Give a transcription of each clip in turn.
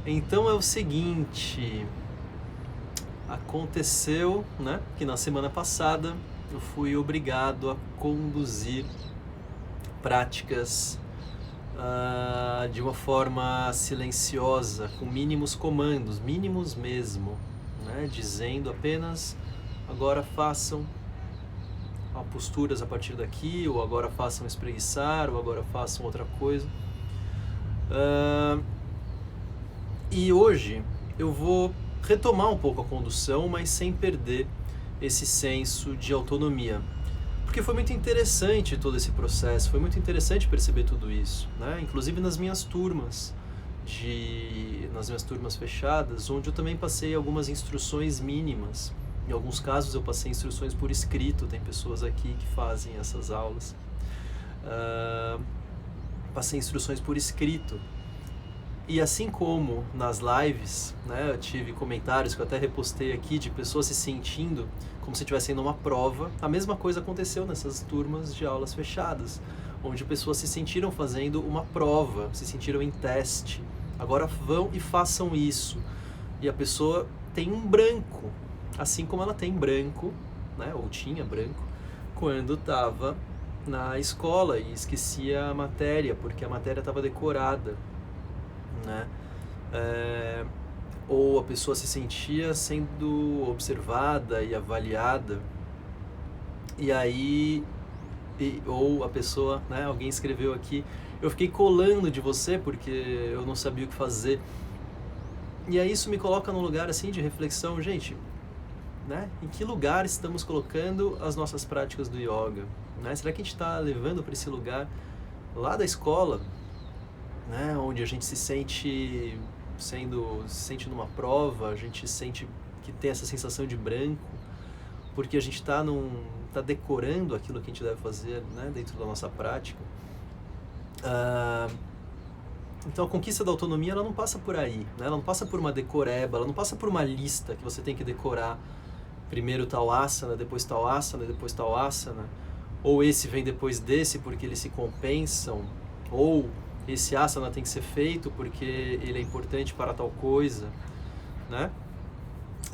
Então é o seguinte, aconteceu, né, que na semana passada eu fui obrigado a conduzir práticas de uma forma silenciosa, com mínimos comandos, mínimos mesmo, né, dizendo apenas agora façam posturas a partir daqui, ou agora façam espreguiçar, ou agora façam outra coisa. E hoje eu vou retomar um pouco a condução, mas sem perder esse senso de autonomia. Porque foi muito interessante todo esse processo, foi muito interessante perceber tudo isso, né? Inclusive nas minhas turmas fechadas, onde eu também passei algumas instruções mínimas. Em alguns casos eu passei instruções por escrito, tem pessoas aqui que fazem essas aulas. Passei instruções por escrito. E assim como nas lives, né, eu tive comentários que eu até repostei aqui de pessoas se sentindo como se estivessem numa prova, a mesma coisa aconteceu nessas turmas de aulas fechadas, onde pessoas se sentiram fazendo uma prova, se sentiram em teste. Agora vão e façam isso. E a pessoa tem um branco, assim como ela tem branco, né, ou tinha branco, quando estava na escola e esquecia a matéria, porque a matéria estava decorada. Né? Ou a pessoa se sentia sendo observada e avaliada, e aí ou a pessoa, né, alguém escreveu aqui, eu fiquei colando de você porque eu não sabia o que fazer. E aí isso me coloca num lugar assim de reflexão, gente, né? Em que lugar estamos colocando as nossas práticas do yoga? Né? Será que a gente está levando para esse lugar lá da escola, né, onde a gente se sente numa prova, a gente sente que tem essa sensação de branco, porque a gente está decorando aquilo que a gente deve fazer, né, dentro da nossa prática. Então a conquista da autonomia, ela não passa por aí, né? Ela não passa por uma decoreba, ela não passa por uma lista que você tem que decorar primeiro tal asana, depois tal asana, depois tal asana, ou esse vem depois desse porque eles se compensam, ou esse asana tem que ser feito porque ele é importante para tal coisa, né?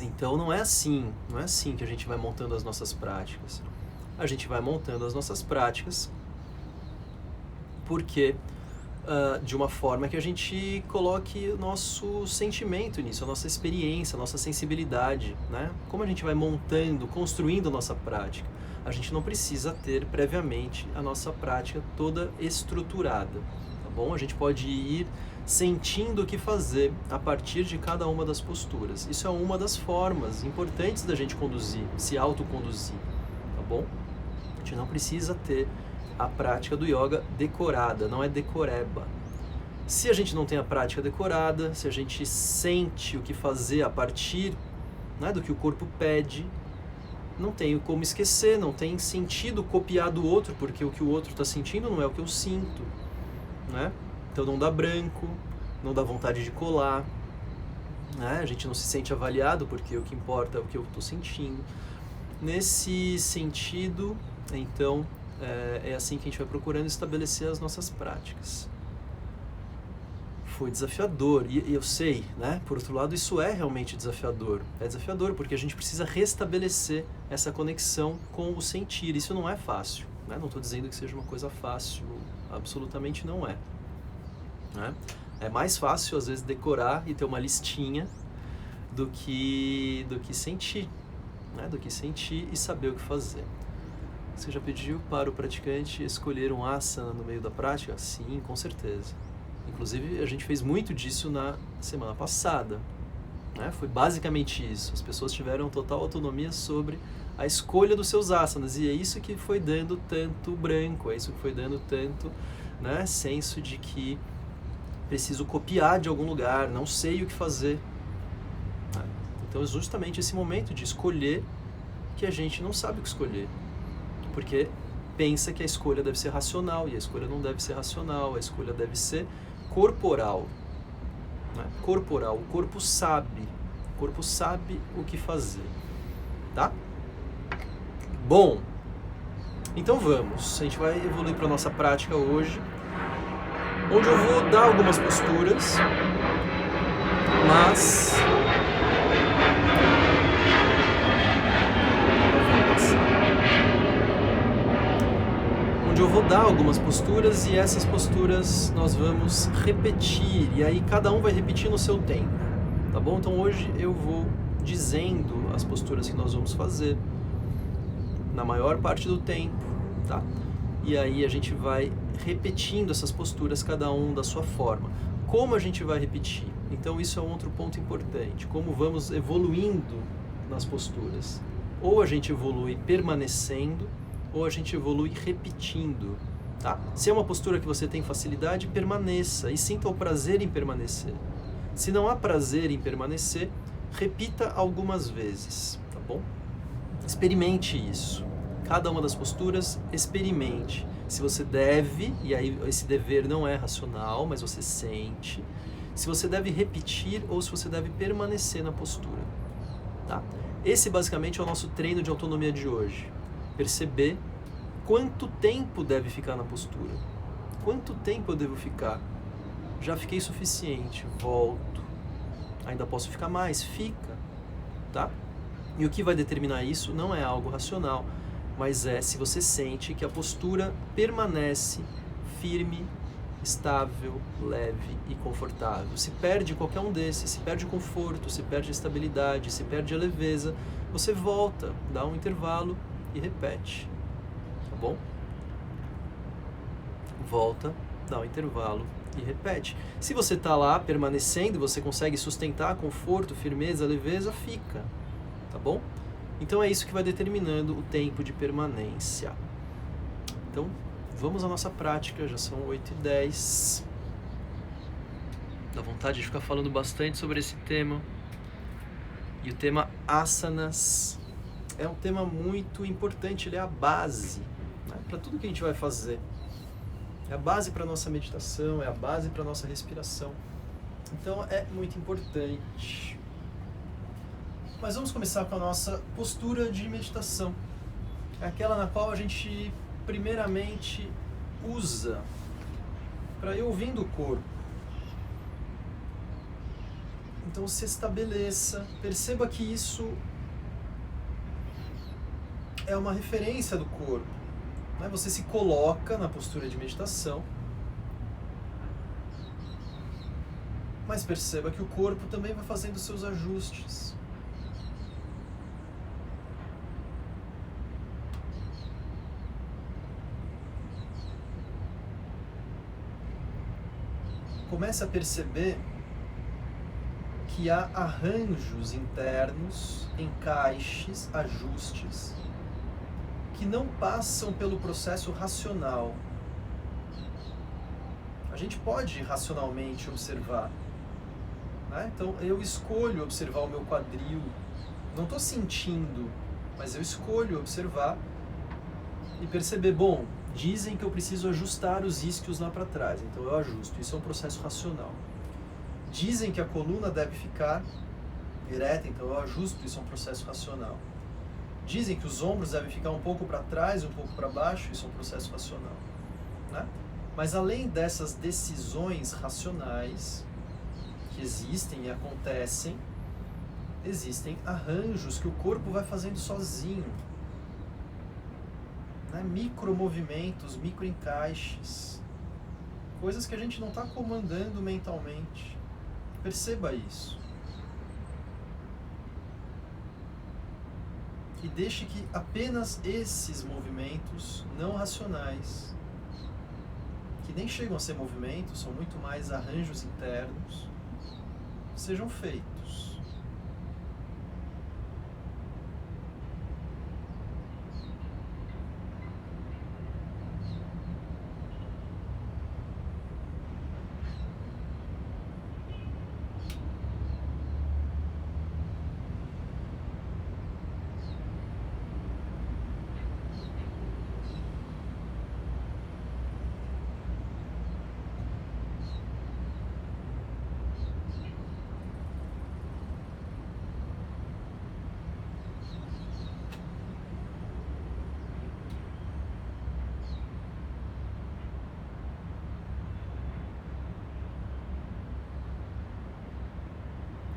Então não é assim que a gente vai montando as nossas práticas. A gente vai montando as nossas práticas porque de uma forma que a gente coloque o nosso sentimento nisso, a nossa experiência, a nossa sensibilidade, né? Como a gente vai montando, construindo a nossa prática. A gente não precisa ter previamente a nossa prática toda estruturada. Bom, a gente pode ir sentindo o que fazer a partir de cada uma das posturas. Isso é uma das formas importantes da gente conduzir, se autoconduzir, tá bom? A gente não precisa ter a prática do yoga decorada, não é decoreba. Se a gente não tem a prática decorada, se a gente sente o que fazer a partir, né, do que o corpo pede, não tem como esquecer, não tem sentido copiar do outro, porque o que o outro está sentindo não é o que eu sinto. Né? Então não dá branco, não dá vontade de colar, né? A gente não se sente avaliado porque o que importa é o que eu estou sentindo. Nesse sentido, então, é assim que a gente vai procurando estabelecer as nossas práticas. Foi desafiador, e eu sei, né? Por outro lado, isso é realmente desafiador. É desafiador porque a gente precisa restabelecer essa conexão com o sentir. Isso não é fácil, né? Não estou dizendo que seja uma coisa fácil, absolutamente não é. Né? É mais fácil, às vezes, decorar e ter uma listinha do que sentir, né? Do que sentir e saber o que fazer. Você já pediu para o praticante escolher um asana no meio da prática? Sim, com certeza. Inclusive, a gente fez muito disso na semana passada. Né? Foi basicamente isso. As pessoas tiveram total autonomia sobre a escolha dos seus asanas. E é isso que foi dando tanto branco, é isso que foi dando tanto, né, senso de que preciso copiar de algum lugar, não sei o que fazer. Então é justamente esse momento de escolher que a gente não sabe o que escolher. Porque pensa que a escolha deve ser racional, e a escolha não deve ser racional, a escolha deve ser corporal. Né? Corporal, o corpo sabe o que fazer, tá? Bom, então vamos, a gente vai evoluir para a nossa prática hoje, onde eu vou dar algumas posturas algumas posturas e essas posturas nós vamos repetir, e aí cada um vai repetir no seu tempo, tá bom? Então hoje eu vou dizendo as posturas que nós vamos fazer na maior parte do tempo, tá? E aí a gente vai repetindo essas posturas, cada um da sua forma. Como a gente vai repetir? Então isso é um outro ponto importante, como vamos evoluindo nas posturas. Ou a gente evolui permanecendo, ou a gente evolui repetindo, tá? Se é uma postura que você tem facilidade, permaneça e sinta o prazer em permanecer. Se não há prazer em permanecer, repita algumas vezes, tá bom? Experimente isso. Cada uma das posturas, experimente. Se você deve, e aí esse dever não é racional, mas você sente, se você deve repetir ou se você deve permanecer na postura, tá? Esse basicamente é o nosso treino de autonomia de hoje. Perceber quanto tempo deve ficar na postura. Quanto tempo eu devo ficar? Já fiquei suficiente, volto. Ainda posso ficar mais? Fica, tá? E o que vai determinar isso não é algo racional, mas é se você sente que a postura permanece firme, estável, leve e confortável. Se perde qualquer um desses, se perde conforto, se perde estabilidade, se perde a leveza, você volta, dá um intervalo e repete, tá bom? Volta, dá um intervalo e repete. Se você está lá permanecendo, você consegue sustentar conforto, firmeza, leveza, fica, tá bom? Então é isso que vai determinando o tempo de permanência. Então, vamos à nossa prática, já são 8h10. Dá vontade de ficar falando bastante sobre esse tema. E o tema asanas é um tema muito importante, ele é a base, né, para tudo que a gente vai fazer. É a base para a nossa meditação, é a base para a nossa respiração. Então é muito importante. Mas vamos começar com a nossa postura de meditação. É aquela na qual a gente primeiramente usa para ir ouvindo o corpo. Então se estabeleça, perceba que isso é uma referência do corpo, né? Você se coloca na postura de meditação, mas perceba que o corpo também vai fazendo seus ajustes. Comece a perceber que há arranjos internos, encaixes, ajustes, que não passam pelo processo racional. A gente pode racionalmente observar, né? Então eu escolho observar o meu quadril, não estou sentindo, mas eu escolho observar e perceber, bom, dizem que eu preciso ajustar os isquios lá para trás, então eu ajusto, isso é um processo racional. Dizem que a coluna deve ficar ereta, então eu ajusto, isso é um processo racional. Dizem que os ombros devem ficar um pouco para trás, um pouco para baixo, isso é um processo racional, né? Mas além dessas decisões racionais que existem e acontecem, existem arranjos que o corpo vai fazendo sozinho, né? Micromovimentos, microencaixes, coisas que a gente não está comandando mentalmente. Perceba isso. E deixe que apenas esses movimentos não racionais, que nem chegam a ser movimentos, são muito mais arranjos internos, sejam feitos.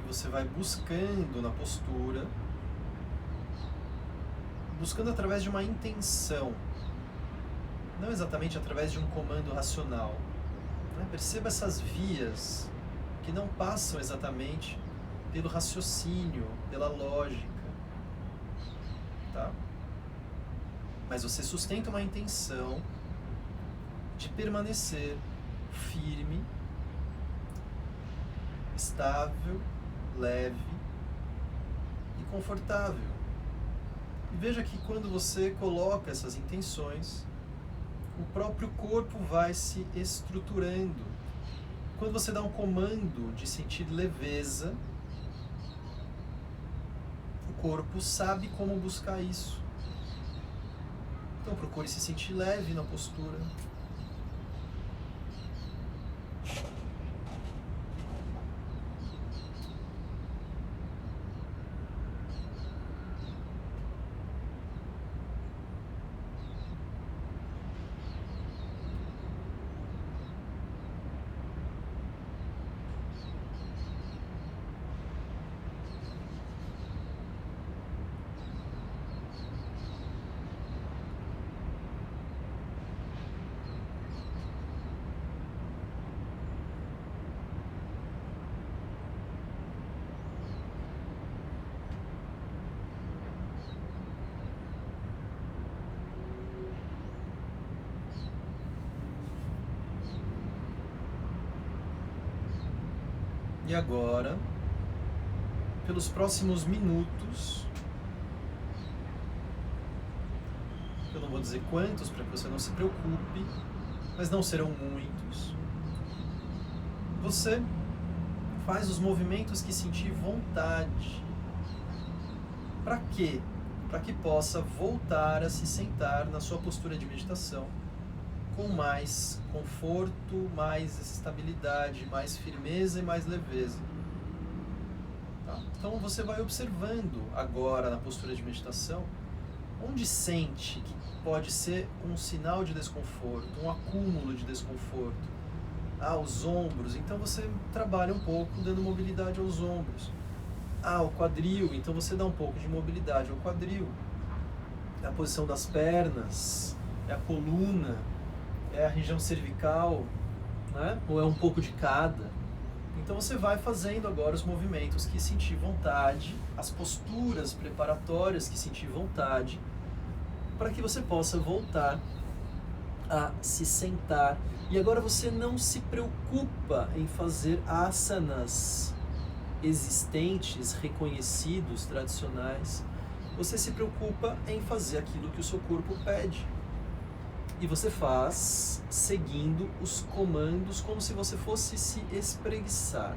Você vai buscando na postura, buscando através de uma intenção. não exatamente através de um comando racional. Né? Perceba essas vias que não passam exatamente pelo raciocínio, pela lógica. Tá? Mas você sustenta uma intenção de permanecer firme, estável, leve e confortável. E veja que quando você coloca essas intenções, o próprio corpo vai se estruturando. Quando você dá um comando de sentir leveza, o corpo sabe como buscar isso. Então procure se sentir leve na postura. E agora, pelos próximos minutos, eu não vou dizer quantos para que você não se preocupe, mas não serão muitos, você faz os movimentos que sentir vontade. Para quê? Para que possa voltar a se sentar na sua postura de meditação com mais conforto, mais estabilidade, mais firmeza e mais leveza. Tá? Então você vai observando agora na postura de meditação onde sente que pode ser um sinal de desconforto, um acúmulo de desconforto. Os ombros, então você trabalha um pouco dando mobilidade aos ombros. O quadril, então você dá um pouco de mobilidade ao quadril. É a posição das pernas, é a coluna, é a região cervical, né? Ou é um pouco de cada. Então você vai fazendo agora os movimentos que sentir vontade, as posturas preparatórias que sentir vontade, para que você possa voltar a se sentar. E agora você não se preocupa em fazer asanas existentes, reconhecidos, tradicionais. Você se preocupa em fazer aquilo que o seu corpo pede. E você faz seguindo os comandos como se você fosse se espreguiçar.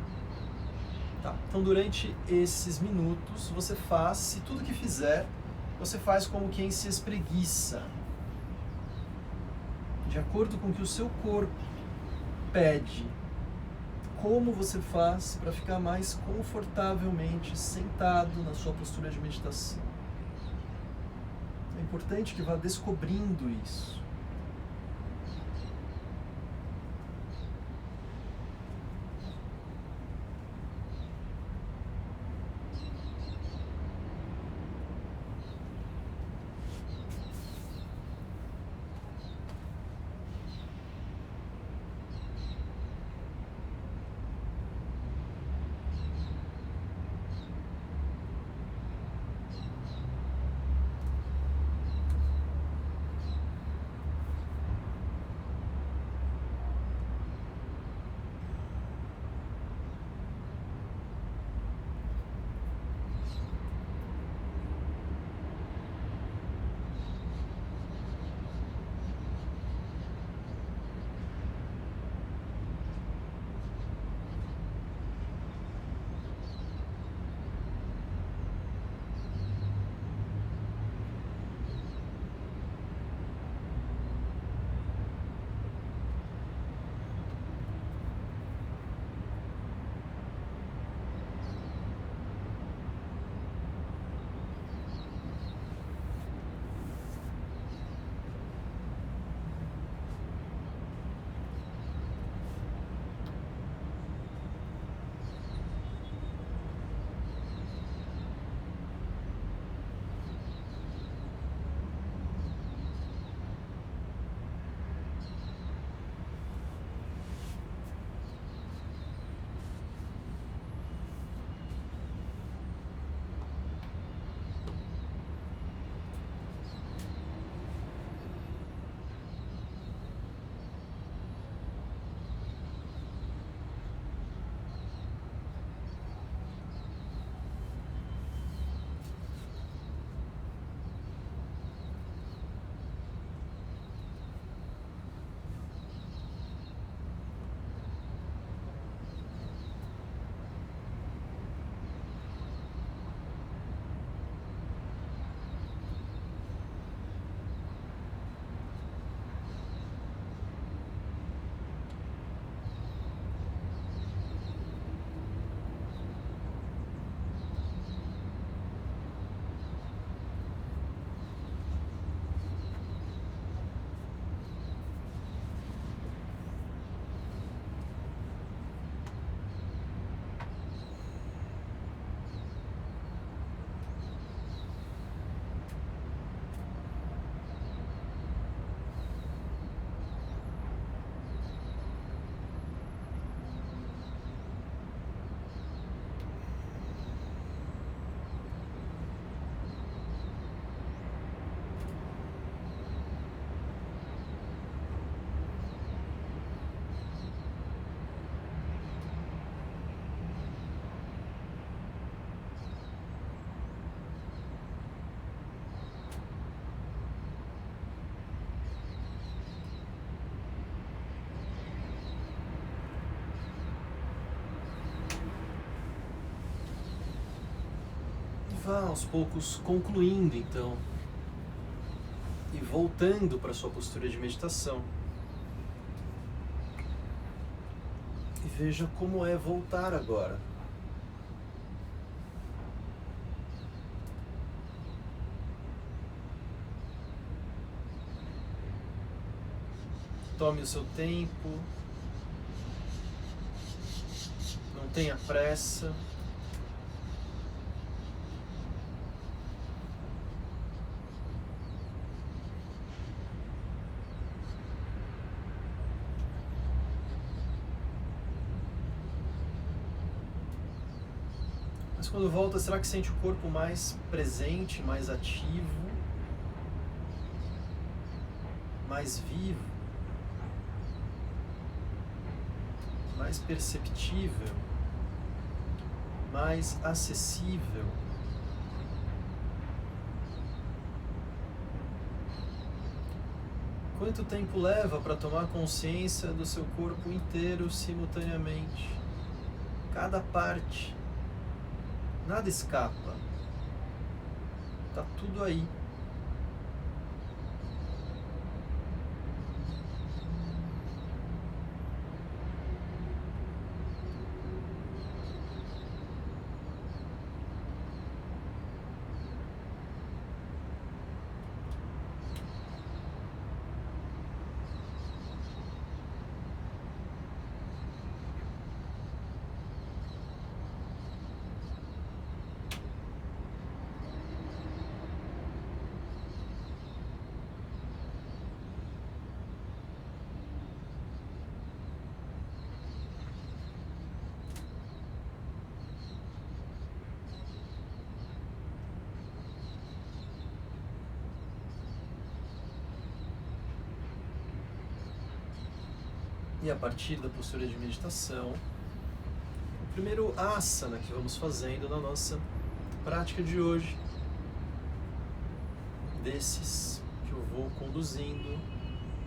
Tá? Então durante esses minutos você faz, se tudo que fizer, você faz como quem se espreguiça. De acordo com o que o seu corpo pede. Como você faz para ficar mais confortavelmente sentado na sua postura de meditação. É importante que vá descobrindo isso. vá aos poucos concluindo então e voltando para sua postura de meditação. E veja como é voltar agora. Tome o seu tempo, não tenha pressa. Mas quando volta, será que sente o corpo mais presente, mais ativo, mais vivo? Mais perceptível, mais acessível. Quanto tempo leva para tomar consciência do seu corpo inteiro simultaneamente? Cada parte, nada escapa, está tudo aí. E a partir da postura de meditação, o primeiro asana que vamos fazendo na nossa prática de hoje, desses que eu vou conduzindo,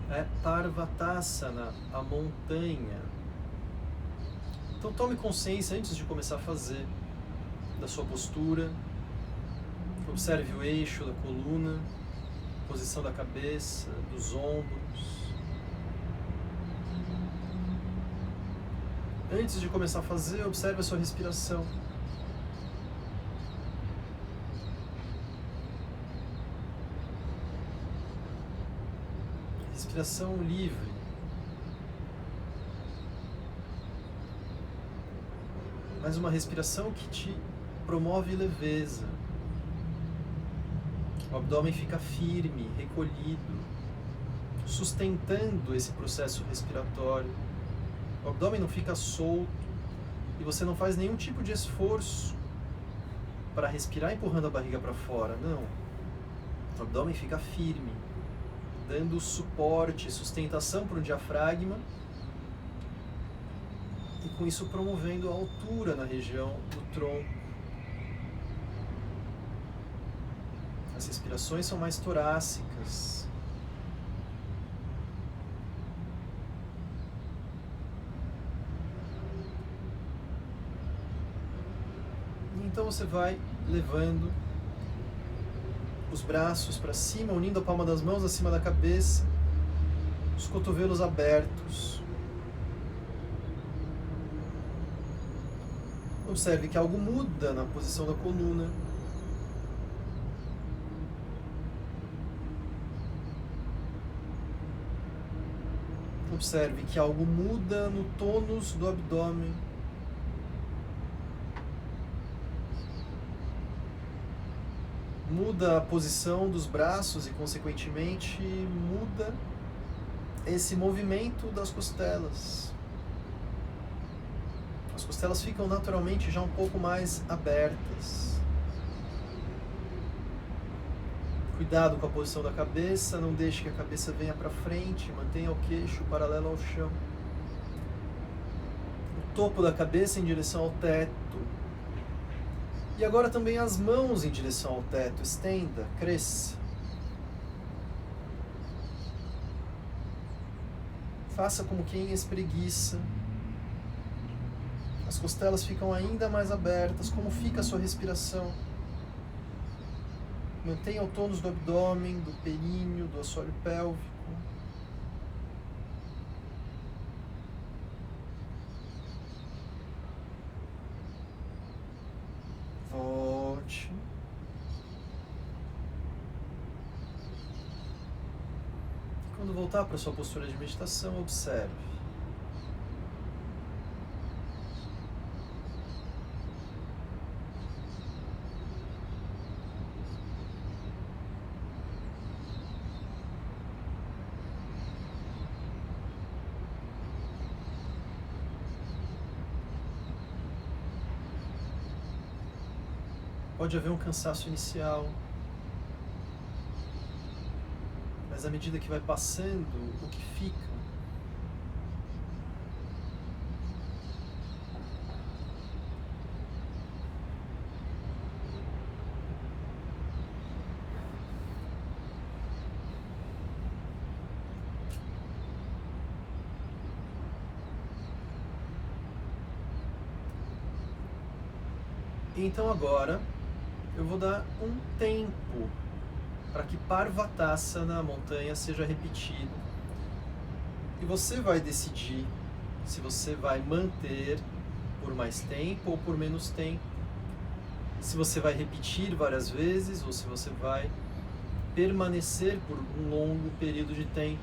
é Parvatasana, a montanha. Então tome consciência antes de começar a fazer da sua postura, observe o eixo da coluna, posição da cabeça, dos ombros. Antes de começar a fazer, observe a sua respiração. Respiração livre. Mas uma respiração que te promove leveza. O abdômen fica firme, recolhido, sustentando esse processo respiratório. O abdômen não fica solto e você não faz nenhum tipo de esforço para respirar empurrando a barriga para fora, não. O abdômen fica firme, dando suporte, sustentação para o diafragma e com isso promovendo a altura na região do tronco. As respirações são mais torácicas. Então você vai levando os braços para cima, unindo a palma das mãos acima da cabeça, os cotovelos abertos. Observe que algo muda na posição da coluna. Observe que algo muda no tônus do abdômen. Muda a posição dos braços e, consequentemente, muda esse movimento das costelas. As costelas ficam naturalmente já um pouco mais abertas. Cuidado com a posição da cabeça, não deixe que a cabeça venha para frente, mantenha o queixo paralelo ao chão. O topo da cabeça em direção ao teto. E agora também as mãos em direção ao teto. Estenda, cresça. Faça como quem espreguiça. As costelas ficam ainda mais abertas. Como fica a sua respiração? Mantenha o tônus do abdômen, do períneo, do assoalho pélvico. Volte. Quando voltar para a sua postura de meditação, observe. Pode haver um cansaço inicial, mas à medida que vai passando, o que fica? Então agora eu vou dar um tempo para que Parvatasana, a montanha, seja repetido. E você vai decidir se você vai manter por mais tempo ou por menos tempo. Se você vai repetir várias vezes ou se você vai permanecer por um longo período de tempo.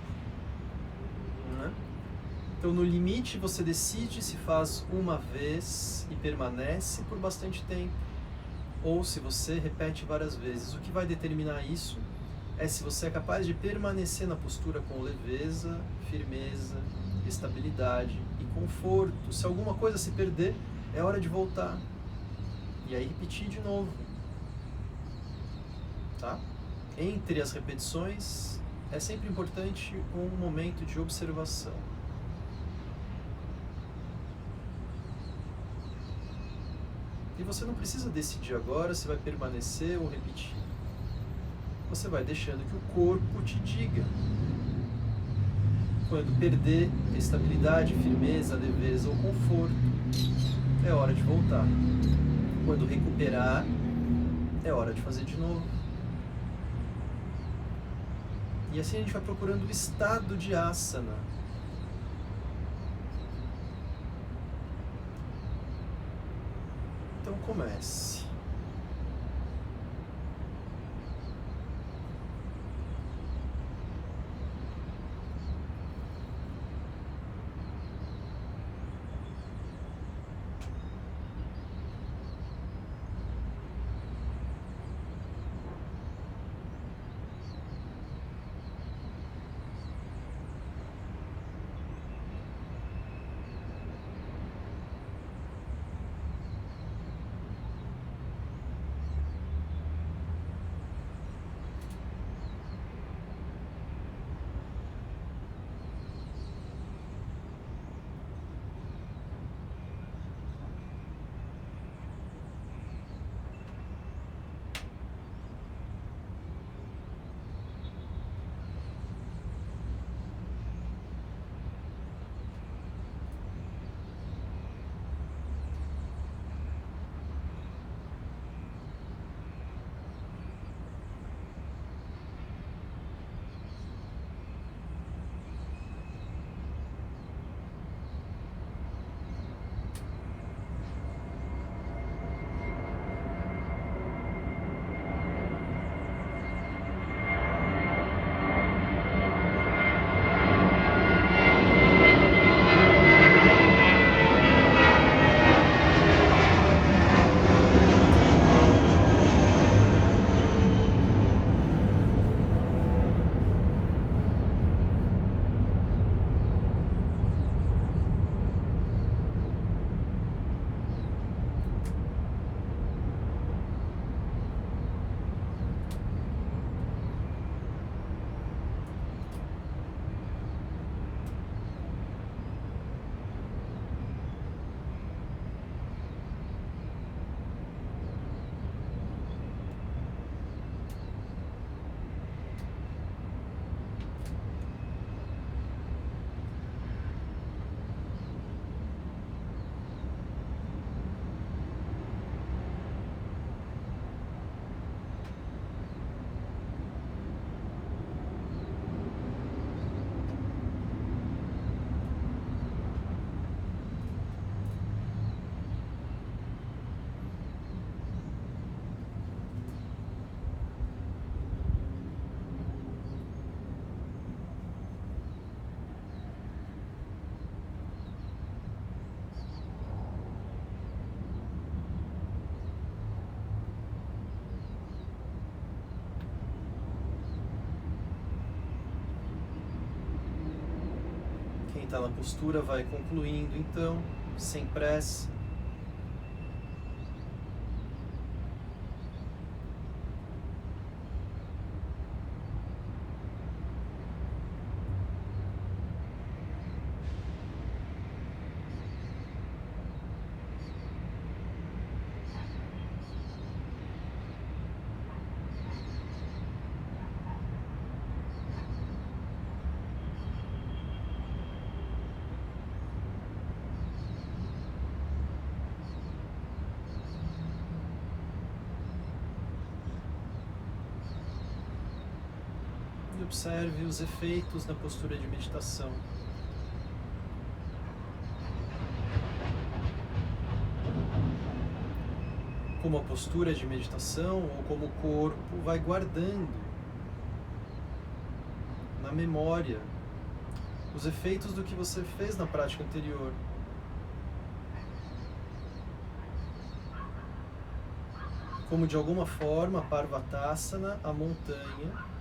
Né? Então, no limite, você decide se faz uma vez e permanece por bastante tempo, ou se você repete várias vezes. O que vai determinar isso é se você é capaz de permanecer na postura com leveza, firmeza, estabilidade e conforto. Se alguma coisa se perder, é hora de voltar. E aí repetir de novo. Tá? Entre as repetições, é sempre importante um momento de observação. E você não precisa decidir agora se vai permanecer ou repetir. Você vai deixando que o corpo te diga. Quando perder estabilidade, firmeza, leveza ou conforto, é hora de voltar. Quando recuperar, é hora de fazer de novo. E assim a gente vai procurando o estado de asana. Então comece. está na postura vai concluindo então, sem pressa. E observe os efeitos na postura de meditação. Como a postura de meditação ou como o corpo vai guardando na memória os efeitos do que você fez na prática anterior. Como de alguma forma a Parvatasana, a montanha,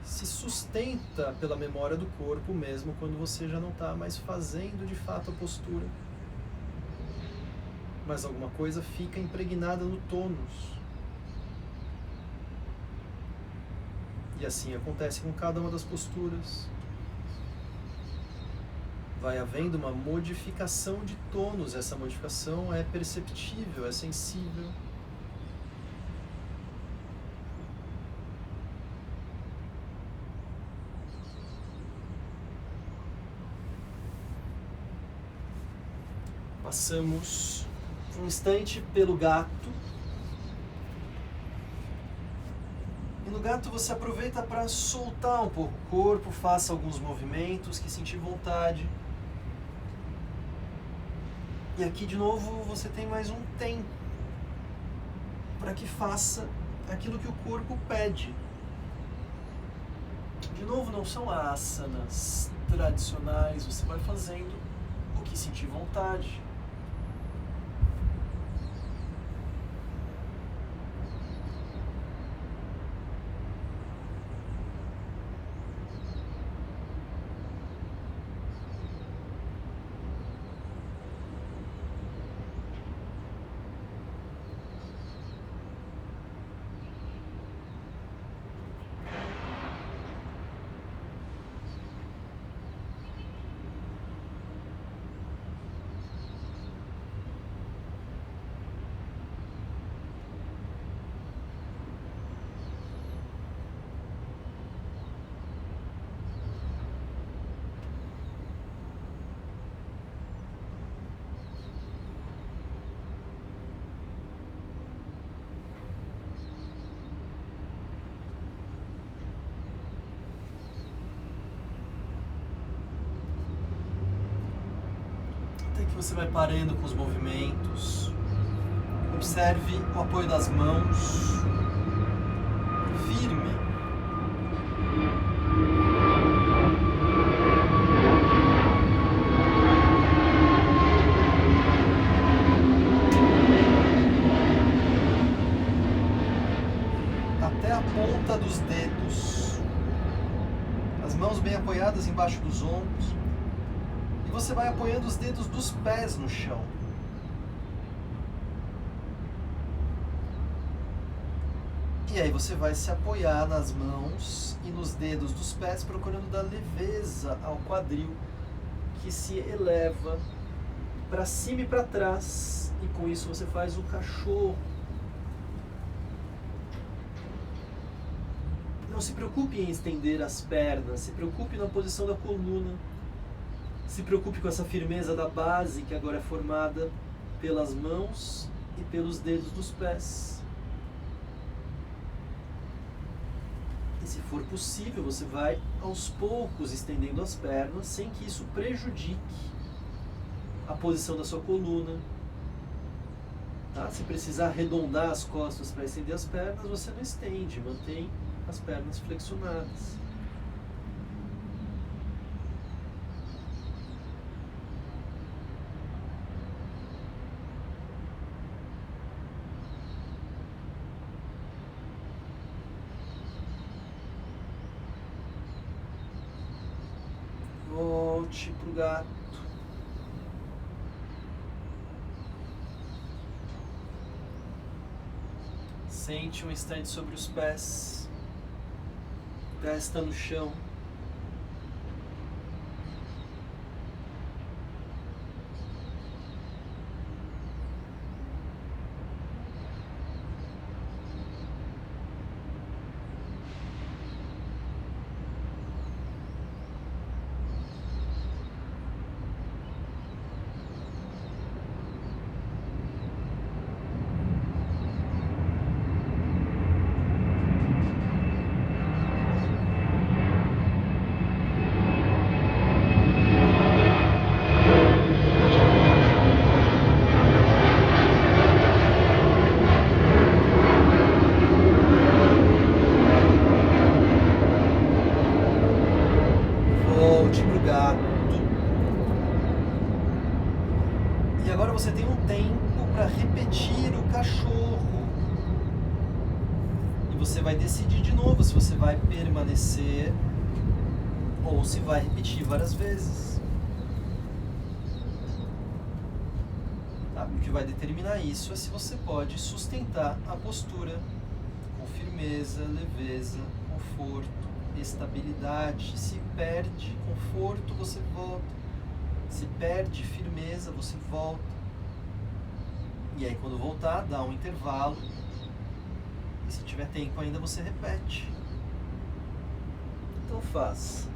se sustenta pela memória do corpo mesmo quando você já não está mais fazendo de fato a postura. Mas alguma coisa fica impregnada no tônus. E assim acontece com cada uma das posturas. Vai havendo uma modificação de tônus. Essa modificação é perceptível, é sensível. Passamos um instante pelo gato. E no gato você aproveita para soltar um pouco o corpo, faça alguns movimentos que sentir vontade. E aqui de novo você tem mais um tempo para que faça aquilo que o corpo pede. De novo, não são asanas tradicionais, você vai fazendo o que sentir vontade. Você vai parando com os movimentos. Observe o apoio das mãos. Firme. Até a ponta dos dedos. As mãos bem apoiadas embaixo dos ombros. E você vai apoiando os dedos dos pés no chão. E aí você vai se apoiar nas mãos e nos dedos dos pés, procurando dar leveza ao quadril, que se eleva para cima e para trás. E com isso você faz o cachorro. Não se preocupe em estender as pernas, se preocupe na posição da coluna. Se preocupe com essa firmeza da base que agora é formada pelas mãos e pelos dedos dos pés. E se for possível, você vai aos poucos estendendo as pernas sem que isso prejudique a posição da sua coluna. Tá? Se precisar arredondar as costas para estender as pernas, você não estende, mantém as pernas flexionadas. Om Volte para o gato. Sente um instante sobre os pés. Testa no chão. Volte para o gato. E agora você tem um tempo para repetir o cachorro. E você vai decidir de novo se você vai permanecer ou se vai repetir várias vezes. Tá? O que vai determinar isso é se você pode sustentar a postura com firmeza, leveza, conforto, estabilidade. Se perde conforto, você volta. Se perde firmeza, você volta. E aí quando voltar, dá um intervalo. E se tiver tempo ainda, você repete. Então faz.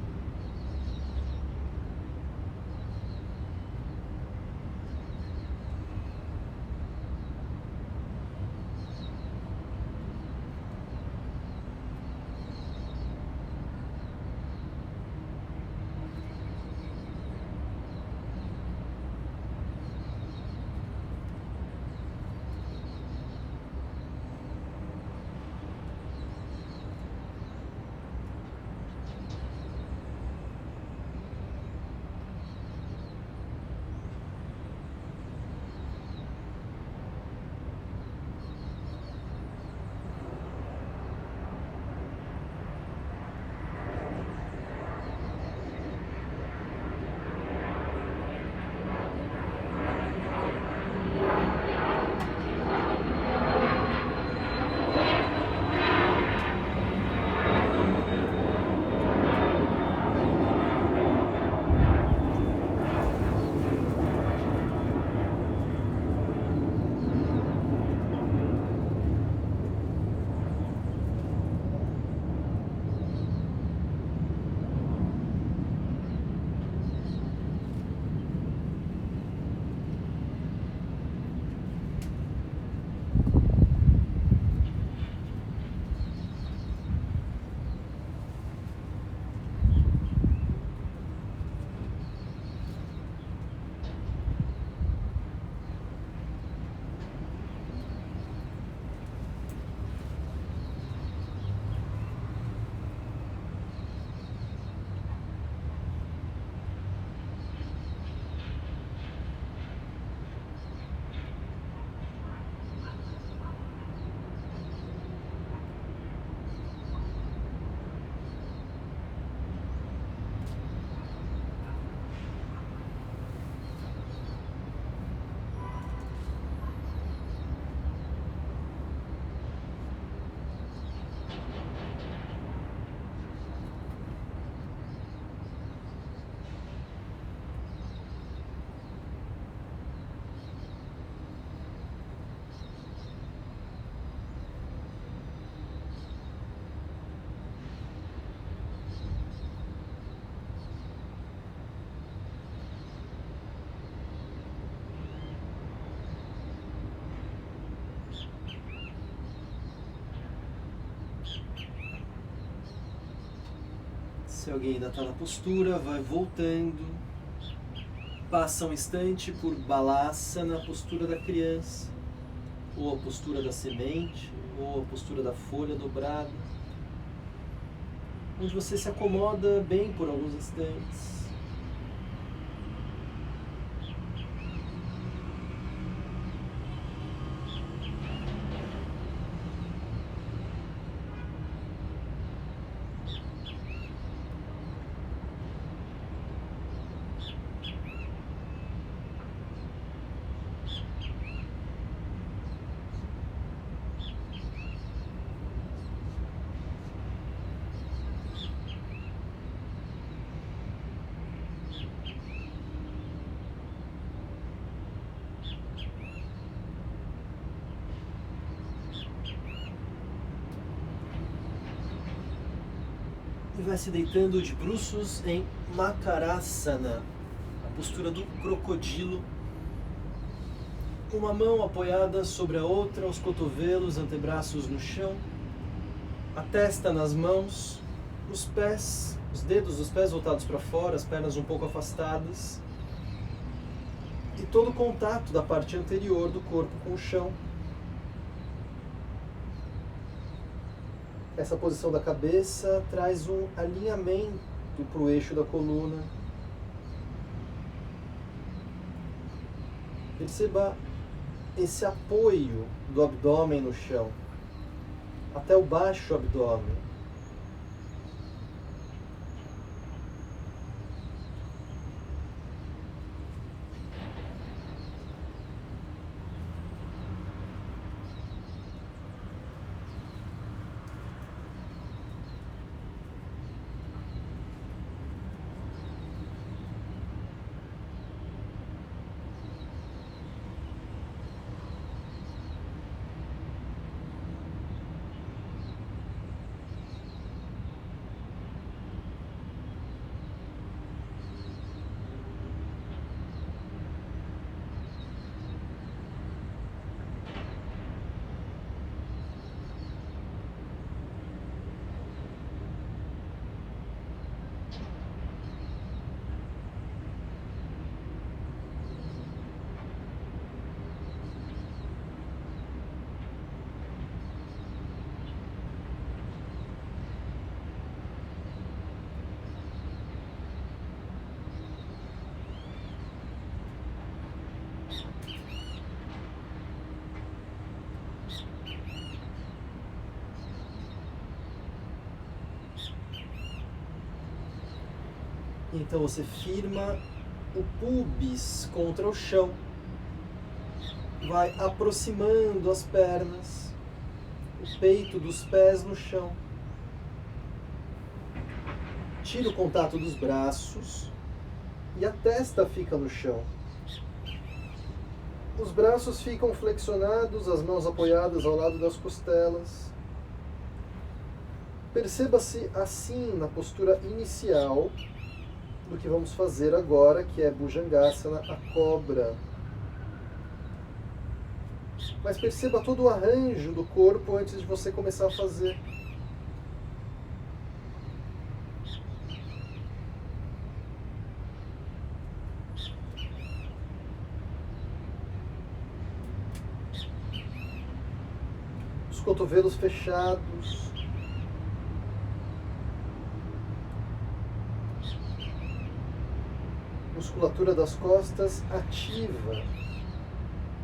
Se alguém ainda está na postura, vai voltando. Passa um instante por Balasana, na postura da criança, ou a postura da semente, ou a postura da folha dobrada, onde você se acomoda bem por alguns instantes. vai se deitando de bruços em Makarasana, a postura do crocodilo. Uma mão apoiada sobre a outra, os cotovelos, antebraços no chão, a testa nas mãos, os pés, os dedos dos pés voltados para fora, as pernas um pouco afastadas, e todo o contato da parte anterior do corpo com o chão. Essa posição da cabeça traz um alinhamento para o eixo da coluna. Perceba esse apoio do abdômen no chão, até o baixo abdômen. Então você firma o pubis contra o chão, vai aproximando as pernas, o peito dos pés no chão. Tira o contato dos braços e a testa fica no chão. Os braços ficam flexionados, as mãos apoiadas ao lado das costelas. Perceba-se assim na postura inicial do que vamos fazer agora, que é Bhujangasana, a cobra. Mas perceba todo o arranjo do corpo antes de você começar a fazer. Os cotovelos fechados. Musculatura das costas ativa.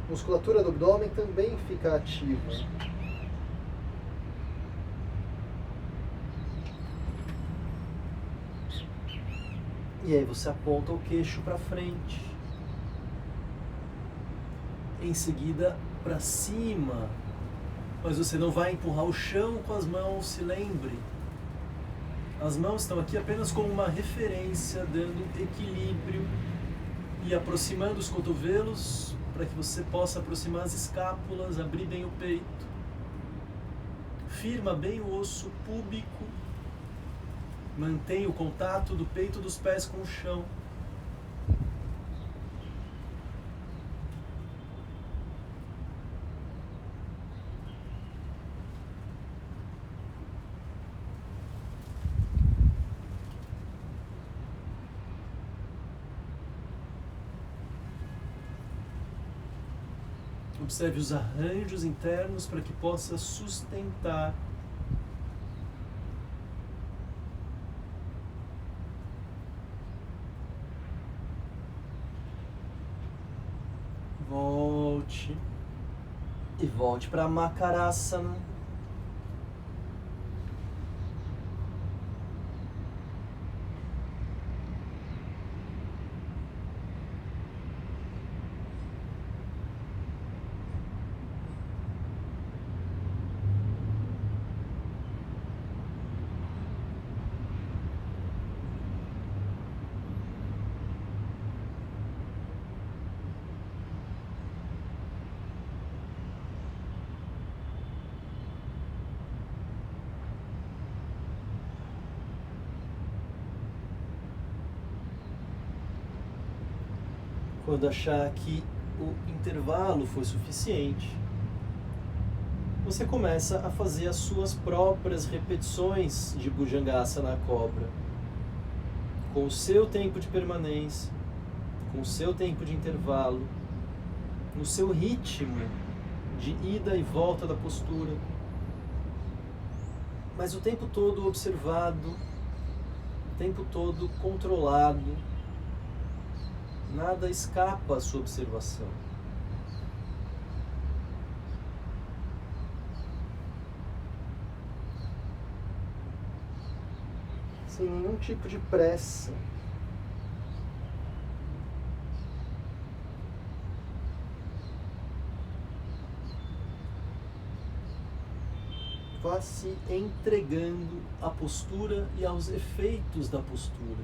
Musculatura do abdômen também fica ativa. E aí você aponta o queixo para frente. Em seguida, para cima. Mas você não vai empurrar o chão com as mãos, se lembre. As mãos estão aqui apenas como uma referência, dando equilíbrio e aproximando os cotovelos para que você possa aproximar as escápulas, abrir bem o peito. Firma bem o osso púbico, mantém o contato do peito dos pés com o chão. Observe os arranjos internos para que possa sustentar. Volte. E volte para Makarasana. Quando achar que o intervalo foi suficiente, você começa a fazer as suas próprias repetições de Bhujangasana cobra, com o seu tempo de permanência, com o seu tempo de intervalo, no seu ritmo de ida e volta da postura, mas o tempo todo observado, o tempo todo controlado, nada escapa à sua observação. Sem nenhum tipo de pressa. Vá se entregando à postura e aos efeitos da postura.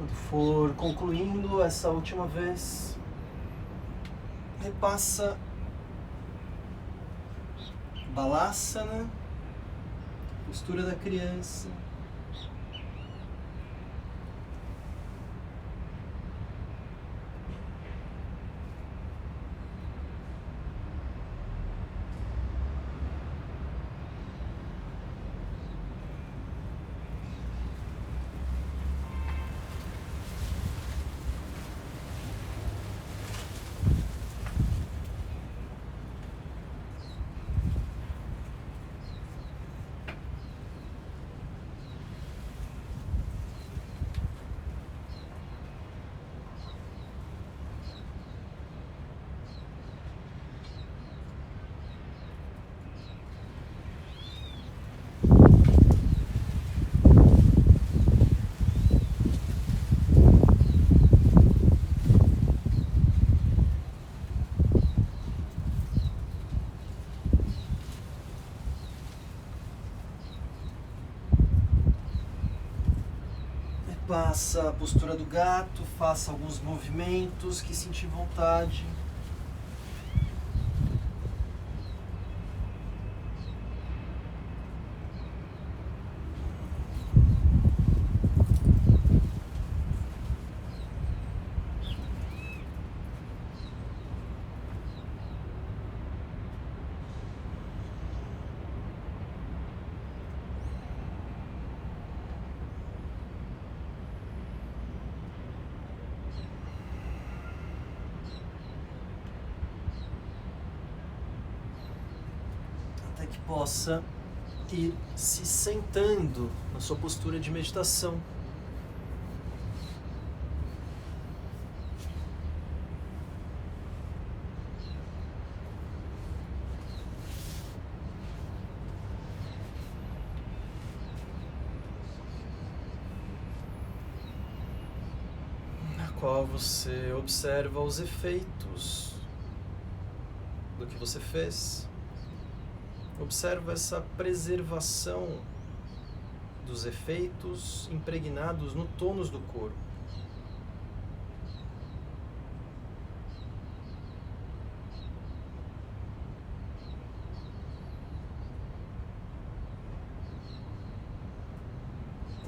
Quando for concluindo essa última vez, repassa Balasana, postura da criança. Faça a postura do gato, faça alguns movimentos que sentir vontade. Que possa ir se sentando na sua postura de meditação. Na qual você observa os efeitos do que você fez. Observa essa preservação dos efeitos impregnados no tônus do corpo.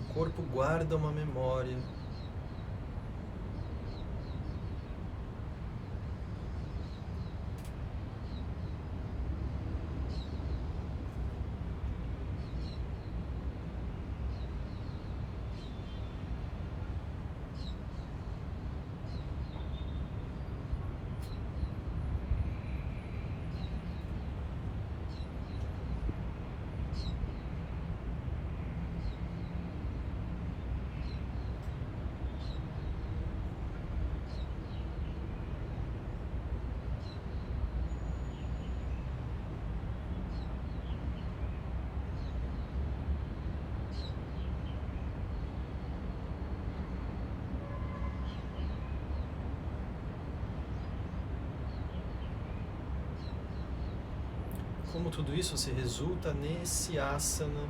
O corpo guarda uma memória. Como tudo isso se resulta nesse asana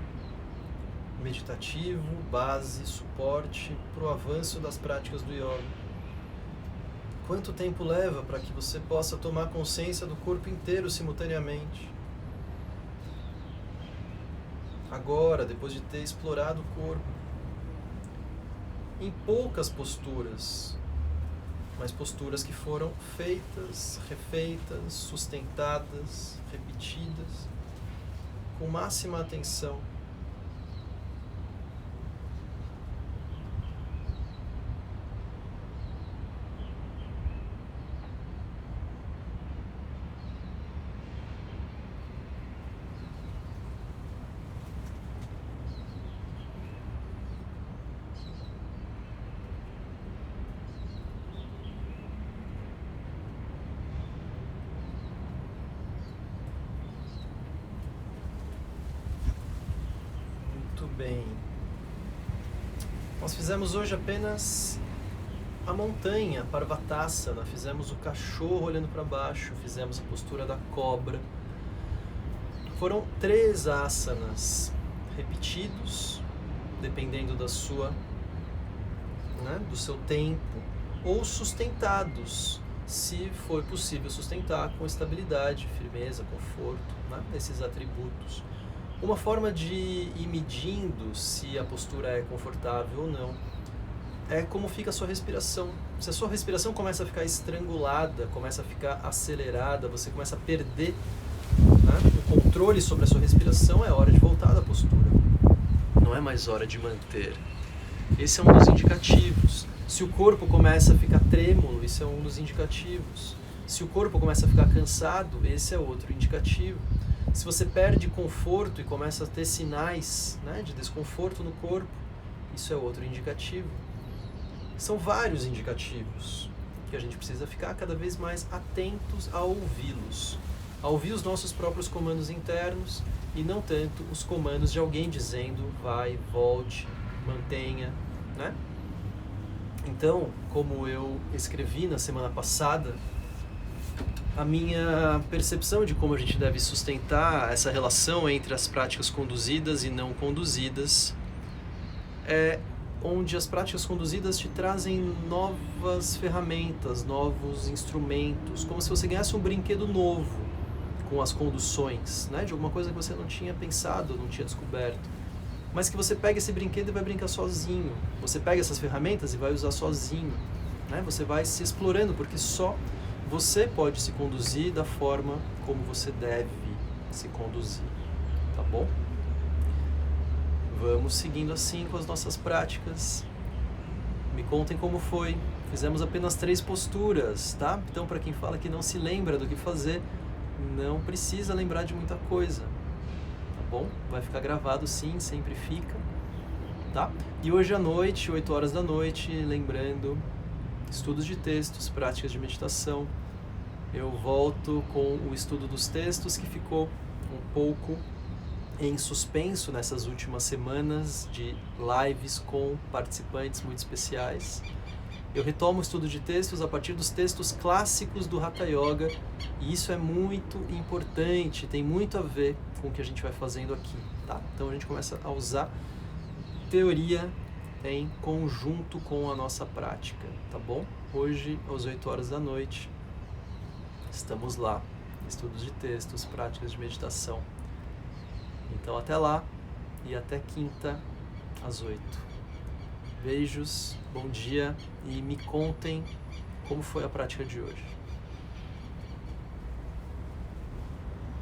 meditativo, base, suporte para o avanço das práticas do yoga. Quanto tempo leva para que você possa tomar consciência do corpo inteiro simultaneamente? Agora, depois de ter explorado o corpo, em poucas posturas, mas posturas que foram feitas, refeitas, sustentadas, repetidas, com máxima atenção. Bem, nós fizemos hoje apenas a montanha, Parvatasana, fizemos o cachorro olhando para baixo, fizemos a postura da cobra. Foram 3 asanas repetidos, dependendo da sua, do seu tempo, ou sustentados, se for possível sustentar com estabilidade, firmeza, conforto, né? Esses atributos. Uma forma de ir medindo se a postura é confortável ou não é como fica a sua respiração. Se a sua respiração começa a ficar estrangulada, começa a ficar acelerada, você começa a perder, né, o controle sobre a sua respiração, é hora de voltar da postura. Não é mais hora de manter. Esse é um dos indicativos. Se o corpo começa a ficar trêmulo, isso é um dos indicativos. Se o corpo começa a ficar cansado, esse é outro indicativo. Se você perde conforto e começa a ter sinais, né, de desconforto no corpo, isso é outro indicativo. São vários indicativos que a gente precisa ficar cada vez mais atentos a ouvi-los. A ouvir os nossos próprios comandos internos e não tanto os comandos de alguém dizendo vai, volte, mantenha, né? Então, como eu escrevi na semana passada, a minha percepção de como a gente deve sustentar essa relação entre as práticas conduzidas e não conduzidas é onde as práticas conduzidas te trazem novas ferramentas, novos instrumentos, como se você ganhasse um brinquedo novo com as conduções, né? De alguma coisa que você não tinha pensado, não tinha descoberto. Mas que você pega esse brinquedo e vai brincar sozinho. Você pega essas ferramentas e vai usar sozinho, né? Você vai se explorando, porque só você pode se conduzir da forma como você deve se conduzir, tá bom? Vamos seguindo assim com as nossas práticas. Me contem como foi. Fizemos apenas 3 posturas, tá? Então, para quem fala que não se lembra do que fazer, não precisa lembrar de muita coisa, tá bom? Vai ficar gravado sim, sempre fica, tá? E hoje à noite, 8 horas da noite, lembrando, estudos de textos, práticas de meditação. Eu volto com o estudo dos textos que ficou um pouco em suspenso nessas últimas semanas de lives com participantes muito especiais. Eu retomo o estudo de textos a partir dos textos clássicos do Hatha Yoga e isso é muito importante, tem muito a ver com o que a gente vai fazendo aqui, tá? Então a gente começa a usar teoria em conjunto com a nossa prática, tá bom? Hoje, às 8 horas da noite, estamos lá, estudos de textos, práticas de meditação. Então até lá e até quinta às 8. Beijos, bom dia e me contem como foi a prática de hoje.